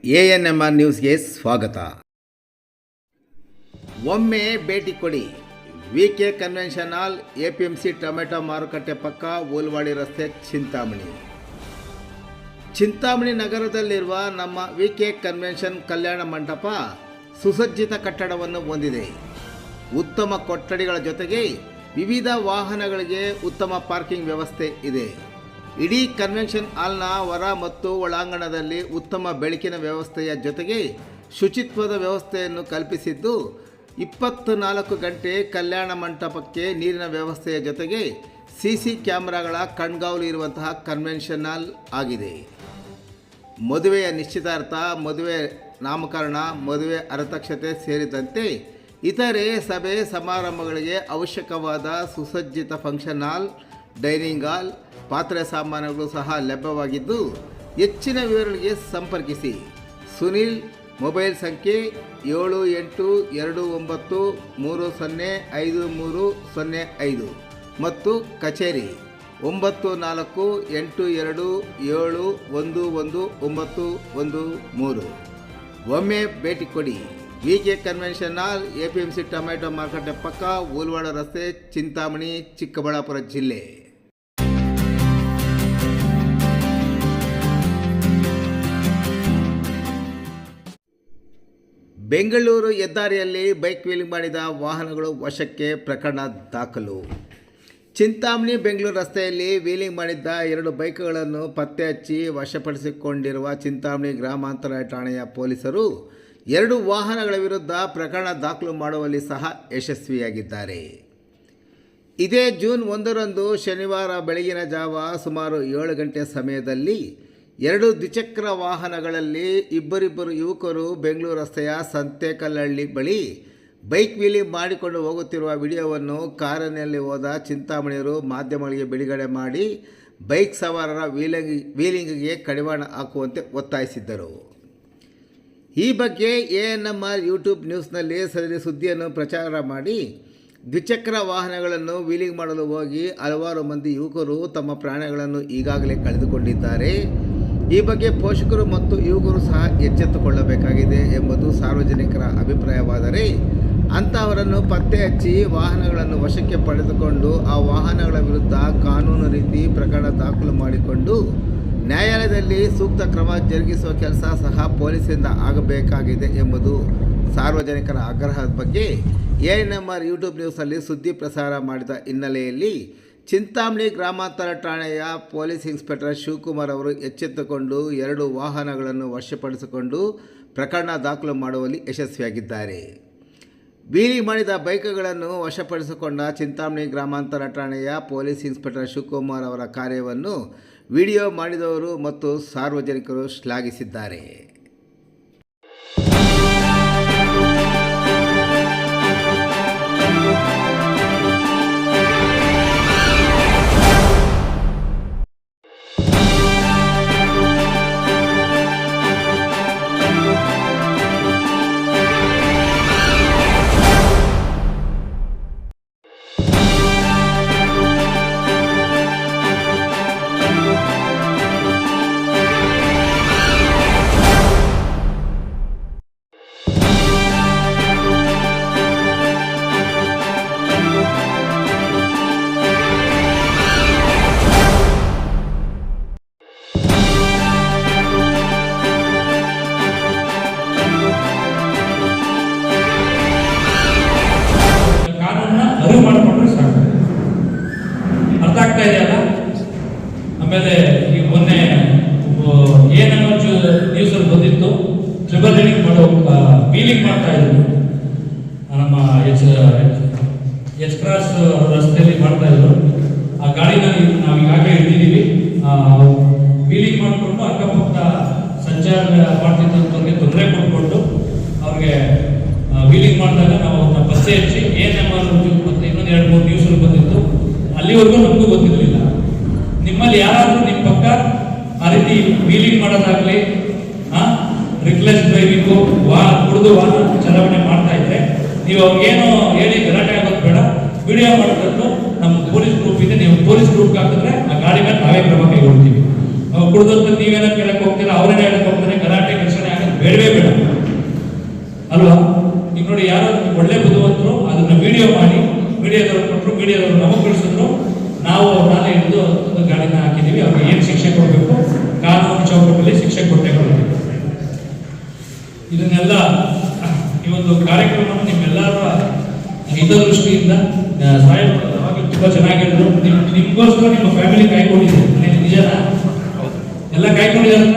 ANMR ನ್ಯೂಸ್ಗೆ ಸ್ವಾಗತ. ಒಮ್ಮೆ ಭೇಟಿ ಕೊಡಿ. ವಿಕೆ ಕನ್ವೆನ್ಷನ್ ಹಾಲ್, APMC ಟೊಮೆಟೊ ಮಾರುಕಟ್ಟೆ ಪಕ್ಕ, ಊಲ್ವಾಡಿ ರಸ್ತೆ, ಚಿಂತಾಮಣಿ ನಗರದಲ್ಲಿರುವ ನಮ್ಮ ವಿಕೆ ಕನ್ವೆನ್ಷನ್ ಕಲ್ಯಾಣ ಮಂಟಪ ಸುಸಜ್ಜಿತ ಕಟ್ಟಡವನ್ನು ಹೊಂದಿದೆ. ಉತ್ತಮ ಕೊಠಡಿಗಳ ಜೊತೆಗೆ ವಿವಿಧ ವಾಹನಗಳಿಗೆ ಉತ್ತಮ ಪಾರ್ಕಿಂಗ್ ವ್ಯವಸ್ಥೆ ಇದೆ. ಇಡೀ ಕನ್ವೆನ್ಷನ್ ಹಾಲ್ನ ಹೊರ ಮತ್ತು ಒಳಾಂಗಣದಲ್ಲಿ ಉತ್ತಮ ಬೆಳಕಿನ ವ್ಯವಸ್ಥೆಯ ಜೊತೆಗೆ ಶುಚಿತ್ವದ ವ್ಯವಸ್ಥೆಯನ್ನು ಕಲ್ಪಿಸಿದ್ದು, 24 ಗಂಟೆ ಕಲ್ಯಾಣ ಮಂಟಪಕ್ಕೆ ನೀರಿನ ವ್ಯವಸ್ಥೆಯ ಜೊತೆಗೆ CC ಕ್ಯಾಮೆರಾಗಳ ಕಣ್ಗಾವಲು ಇರುವಂತಹ ಕನ್ವೆನ್ಷನ್ ಹಾಲ್ ಆಗಿದೆ. ಮದುವೆಯ ನಿಶ್ಚಿತಾರ್ಥ, ಮದುವೆ ನಾಮಕರಣ, ಮದುವೆ ಅರತಕ್ಷತೆ ಸೇರಿದಂತೆ ಇತರೆ ಸಭೆ ಸಮಾರಂಭಗಳಿಗೆ ಅವಶ್ಯಕವಾದ ಸುಸಜ್ಜಿತ ಫಂಕ್ಷನ್ ಹಾಲ್, ಡೈನಿಂಗ್ ಹಾಲ್, ಪಾತ್ರೆ ಸಾಮಾನುಗಳು ಸಹ ಲಭ್ಯವಾಗಿದ್ದು, ಹೆಚ್ಚಿನ ವಿವರಗಳಿಗೆ ಸಂಪರ್ಕಿಸಿ. ಸುನಿಲ್. ಮೊಬೈಲ್ ಸಂಖ್ಯೆ 7829305305 ಮತ್ತು ಕಚೇರಿ 9482711913. ಒಮ್ಮೆ ಭೇಟಿ ಕೊಡಿ. ವಿಕೆ ಕನ್ವೆನ್ಷನ್ ಹಾಲ್, APMC ಟೊಮೆಟೊ ಮಾರುಕಟ್ಟೆ ಪಕ್ಕ, ಊಲ್ವಾಡ ರಸ್ತೆ, ಚಿಂತಾಮಣಿ, ಚಿಕ್ಕಬಳ್ಳಾಪುರ ಜಿಲ್ಲೆ. ಬೆಂಗಳೂರು ಹೆದ್ದಾರಿಯಲ್ಲಿ ಬೈಕ್ ವೀಲಿಂಗ್ ಮಾಡಿದ ವಾಹನಗಳು ವಶಕ್ಕೆ, ಪ್ರಕರಣ ದಾಖಲು. ಚಿಂತಾಮಣಿ ಬೆಂಗಳೂರು ರಸ್ತೆಯಲ್ಲಿ ವೀಲಿಂಗ್ ಮಾಡಿದ್ದ 2 ಬೈಕ್ಗಳನ್ನು ಪತ್ತೆ ಹಚ್ಚಿ ವಶಪಡಿಸಿಕೊಂಡಿರುವ ಚಿಂತಾಮಣಿ ಗ್ರಾಮಾಂತರ ಠಾಣೆಯ ಪೊಲೀಸರು 2 ವಾಹನಗಳ ವಿರುದ್ಧ ಪ್ರಕರಣ ದಾಖಲು ಮಾಡುವಲ್ಲಿ ಸಹ ಯಶಸ್ವಿಯಾಗಿದ್ದಾರೆ. ಇದೇ ಜೂನ್ 1ರಂದು ಶನಿವಾರ ಬೆಳಗಿನ ಜಾವ ಸುಮಾರು 7 ಗಂಟೆ ಸಮಯದಲ್ಲಿ 2 ದ್ವಿಚಕ್ರ ವಾಹನಗಳಲ್ಲಿ ಇಬ್ಬರಿಬ್ಬರು ಯುವಕರು ಬೆಂಗಳೂರು ರಸ್ತೆಯ ಸಂತೆಕಲ್ಲಹಳ್ಳಿ ಬಳಿ ಬೈಕ್ ವೀಲಿಂಗ್ ಮಾಡಿಕೊಂಡು ಹೋಗುತ್ತಿರುವ ವಿಡಿಯೋವನ್ನು ಕಾರಿನಲ್ಲಿ ಹೋದ ಚಿಂತಾಮಣಿಯರು ಮಾಧ್ಯಮಗಳಿಗೆ ಬಿಡುಗಡೆ ಮಾಡಿ ಬೈಕ್ ಸವಾರರ ವೀಲಿಂಗಿಗೆ ಕಡಿವಾಣ ಹಾಕುವಂತೆ ಒತ್ತಾಯಿಸಿದ್ದರು. ಈ ಬಗ್ಗೆ ANMR ಯೂಟ್ಯೂಬ್ ನ್ಯೂಸ್ನಲ್ಲಿ ಸದರಿ ಸುದ್ದಿಯನ್ನು ಪ್ರಚಾರ ಮಾಡಿ ದ್ವಿಚಕ್ರ ವಾಹನಗಳನ್ನು ವೀಲಿಂಗ್ ಮಾಡಲು ಹೋಗಿ ಹಲವಾರು ಮಂದಿ ಯುವಕರು ತಮ್ಮ ಪ್ರಾಣಗಳನ್ನು ಈಗಾಗಲೇ ಕಳೆದುಕೊಂಡಿದ್ದಾರೆ. ಈ ಬಗ್ಗೆ ಪೋಷಕರು ಮತ್ತು ಯುವಕರು ಸಹ ಎಚ್ಚೆತ್ತುಕೊಳ್ಳಬೇಕಾಗಿದೆ ಎಂಬುದು ಸಾರ್ವಜನಿಕರ ಅಭಿಪ್ರಾಯವಾದರೆ, ಅಂತಹವರನ್ನು ಪತ್ತೆ ಹಚ್ಚಿ ವಾಹನಗಳನ್ನು ವಶಕ್ಕೆ ಪಡೆದುಕೊಂಡು ಆ ವಾಹನಗಳ ವಿರುದ್ಧ ಕಾನೂನು ರೀತಿ ಪ್ರಕರಣ ದಾಖಲು ಮಾಡಿಕೊಂಡು ನ್ಯಾಯಾಲಯದಲ್ಲಿ ಸೂಕ್ತ ಕ್ರಮ ಜರುಗಿಸುವ ಕೆಲಸ ಸಹ ಪೊಲೀಸರಿಂದ ಆಗಬೇಕಾಗಿದೆ ಎಂಬುದು ಸಾರ್ವಜನಿಕರ ಆಗ್ರಹದ ಬಗ್ಗೆ ANMR ಯೂಟ್ಯೂಬ್ ನ್ಯೂಸಲ್ಲಿ ಸುದ್ದಿ ಪ್ರಸಾರ ಮಾಡಿದ ಹಿನ್ನೆಲೆಯಲ್ಲಿ ಚಿಂತಾಮಣಿ ಗ್ರಾಮಾಂತರ ಠಾಣೆಯ ಪೊಲೀಸ್ ಇನ್ಸ್ಪೆಕ್ಟರ್ ಶಿವಕುಮಾರ್ ಅವರು ಎಚ್ಚೆತ್ತುಕೊಂಡು 2 ವಾಹನಗಳನ್ನು ವಶಪಡಿಸಿಕೊಂಡು ಪ್ರಕರಣ ದಾಖಲು ಮಾಡುವಲ್ಲಿ ಯಶಸ್ವಿಯಾಗಿದ್ದಾರೆ. ವೀಲಿಂಗ್ ಮಾಡಿದ ಬೈಕ್ಗಳನ್ನು ವಶಪಡಿಸಿಕೊಂಡ ಚಿಂತಾಮಣಿ ಗ್ರಾಮಾಂತರ ಠಾಣೆಯ ಪೊಲೀಸ್ ಇನ್ಸ್ಪೆಕ್ಟರ್ ಶಿವಕುಮಾರ್ ಅವರ ಕಾರ್ಯವನ್ನು ವಿಡಿಯೋ ಮಾಡಿದವರು ಮತ್ತು ಸಾರ್ವಜನಿಕರು ಶ್ಲಾಘಿಸಿದ್ದಾರೆ. ಅರ್ಥ ಆಗ್ತಾ ಇದೆಯಲ್ಲ. ಆಮೇಲೆ ಈ ಮೊನ್ನೆ ANMR ನ್ಯೂಸಲ್ಲಿ ಬಂದಿತ್ತು, ಟ್ರಿಬಲ್ ರೈಡಿಂಗ್ ವೀಲಿಂಗ್ ಮಾಡ್ತಾ ಇದ್ರು, ನಮ್ಮ ಎಚ್ ಕ್ರಾಸ್ ರಸ್ತೆಯಲ್ಲಿ ಮಾಡ್ತಾ ಇದ್ರು. ಆ ಗಾಡಿನ ನಾವು ಈಗಾಗಲೇ ಹಿಡಿದಿದ್ದೀವಿ. ವೀಲಿಂಗ್ ಮಾಡಿಕೊಂಡು ಅಕ್ಕಪಕ್ಕ ಸಂಚಾರ ಮಾಡ್ತಿದ್ದವ್ರಿಗೆ ತೊಂದರೆ ಕೊಟ್ಕೊಂಡು ಅವ್ರಿಗೆ ವೀಲಿಂಗ್ ಮಾಡಿದಾಗ ನಾವು ಅವ್ರನ್ನ ಪತ್ತೆ ಹಚ್ಚಿ ANMR ಮತ್ತೆ ಇನ್ನೊಂದು 2-3 ನ್ಯೂಸಲ್ಲಿ ಬಂದಿತ್ತು. ಅಲ್ಲಿವರೆಗೂ ನಮಗೂ ಗೊತ್ತಿರಲಿಲ್ಲ. ನಿಮ್ಮಲ್ಲಿ ಯಾರಾದರೂ ನಿಮ್ಮ ಪಕ್ಕ ಆ ರೀತಿ ವೀಲಿಂಗ್ ಮಾಡೋದಾಗಲಿ, ರಿಕ್ಲೆಸ್ ಡ್ರೈವಿಂಗು, ಕುಡಿದು ವಾಹನ ಚಲಾವಣೆ ಮಾಡ್ತಾ ಇದ್ರೆ ನೀವು ಅವ್ರಿಗೇನೋ ಹೇಳಿ ಗಲಾಟೆ ಆಗೋದು ಬೇಡ, ವಿಡಿಯೋ ಮಾಡಿಕೊಂಡು ನಮ್ಮ ಪೊಲೀಸ್ ಗ್ರೂಪ್ ಇದೆ, ನೀವು ಪೊಲೀಸ್ ಗ್ರೂಪ್ಗೆ ಹಾಕಿದ್ರೆ ಆ ಗಾಡಿ ಮೇಲೆ ನಾವೇ ಕ್ರಮ ಕೈಗೊಳ್ತೀವಿ. ಕುಡಿದಂತ ನೀವೇನೋ ಕೇಳಕ್ಕೆ ಹೋಗ್ತೀರಾ, ಅವರೇನೇ ಹೇಳಕ್ಕೆ ಹೋಗ್ತಾರೆ, ಗಲಾಟೆ ಘರ್ಷಣೆ ಆಗೋದು ಗಾಡಿನ ಹಾಕಿದ್ದೀವಿ. ಅವ್ರಿಗೆ ಏನು ಶಿಕ್ಷೆ ಕೊಡಬೇಕು ಕಾನೂನು ಚೌಕಟ್ಟಲ್ಲಿ ಶಿಕ್ಷೆ ಕೊಟ್ಟೇ ಕೊಡಬೇಕು. ಇದನ್ನೆಲ್ಲ ಈ ಒಂದು ಕಾರ್ಯಕ್ರಮವನ್ನು ನಿಮ್ಮೆಲ್ಲರ ಹಿತದೃಷ್ಟಿಯಿಂದ ಸಾಹೇಬರು ಯಾವಾಗಲೂ ತುಂಬ ಚೆನ್ನಾಗಿದ್ರು. ನಿಮ್ಗೋಸ್ಕರ ನಿಮ್ಮ ಫ್ಯಾಮಿಲಿ ಕಾಯ್ಕೊಂಡಿದ್ದೀರಿ. ನಿಜನಾ? ಎಲ್ಲ ಕಾಯ್ಕೊಂಡಿದ್ದಾರೆ.